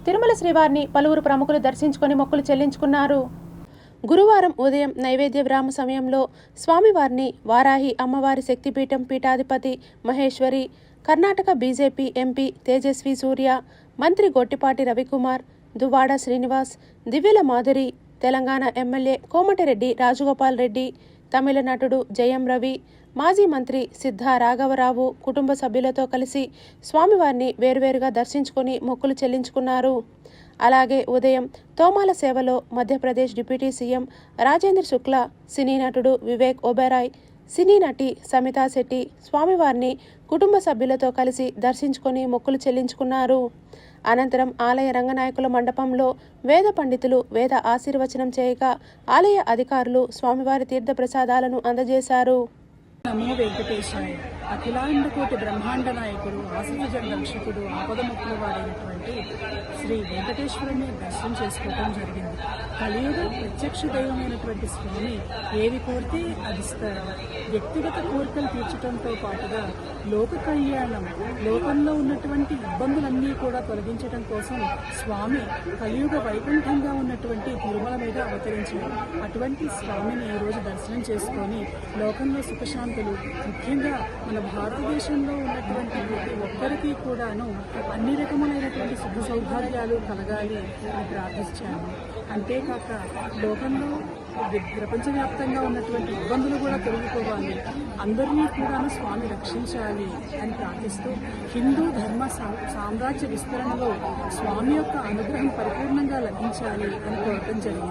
తిరుమల శ్రీవారిని పలువురు ప్రముఖులు దర్శించుకొని మొక్కులు చెల్లించుకున్నారు. గురువారం ఉదయం నైవేద్య విరామ సమయంలో స్వామివారిని వారాహి అమ్మవారి శక్తిపీఠం పీఠాధిపతి మహేశ్వరి, కర్ణాటక బీజేపీ ఎంపీ తేజస్వి సూర్య, మంత్రి గొట్టిపాటి రవికుమార్, దువ్వాడ శ్రీనివాస్, దివ్యల మాధురి, తెలంగాణ ఎమ్మెల్యే కోమటిరెడ్డి రాజగోపాల్ రెడ్డి, తమిళ నటుడు జయం రవి, మాజీ మంత్రి సిద్ధా రాఘవరావు కుటుంబ సభ్యులతో కలిసి స్వామివారిని వేర్వేరుగా దర్శించుకొని మొక్కులు చెల్లించుకున్నారు. అలాగే ఉదయం తోమాల సేవలో మధ్యప్రదేశ్ డిప్యూటీ సీఎం రాజేంద్ర శుక్లా, సినీ నటుడు వివేక్ ఒబెరాయ్, సినీ నటి సమితా శెట్టి స్వామివారిని కుటుంబ సభ్యులతో కలిసి దర్శించుకొని మొక్కులు చెల్లించుకున్నారు. అనంతరం ఆలయ రంగనాయకుల మండపంలో వేద పండితులు వేద ఆశీర్వచనం చేయగా ఆలయ అధికారులు స్వామివారి తీర్థ ప్రసాదాలను అందజేశారు. నమో వెంకటేశాయ. అఖిలాండకోటి బ్రహ్మాండ నాయకుడు, ఆశీర్వజన రక్షకుడు, ఆపదముక్కుల వాడైనటువంటి శ్రీ వెంకటేశ్వరుని దర్శనం చేసుకోవడం జరిగింది. కలియుగ ప్రత్యక్ష దైవమైనటువంటి స్వామి ఏది కోరితే అది ఇస్తారు. వ్యక్తిగత కోరికలు తీర్చడంతో పాటుగా లోక కళ్యాణం, లోకంలో ఉన్నటువంటి ఇబ్బందులన్నీ కూడా తొలగించడం కోసం స్వామి కలియుగ వైకుంఠంగా ఉన్నటువంటి తిరుమల మీద అవతరించారు. అటువంటి స్వామిని ఈరోజు దర్శనం చేసుకొని లోకంలో సుఖశాంతులు, ముఖ్యంగా మన భారతదేశంలో ఉన్నటువంటి ప్రతి ఒక్కరికి కూడాను అన్ని రకములైనటువంటి సుఖ సౌభాగ్యాలు కలగాలి అని ప్రార్థించాను. అంతేకాక లోకంలో ప్రపంచవ్యాప్తంగా ఉన్నటువంటి ఇబ్బందులు కూడా తొలగిపోవాలి, అందరినీ కూడాను స్వామి రక్షించాలి అని ప్రార్థిస్తూ హిందూ ధర్మ సామ్రాజ్య విస్తరణలో స్వామి యొక్క అనుగ్రహం పరిపూర్ణంగా లభించాలి అని కోరటం జరిగింది.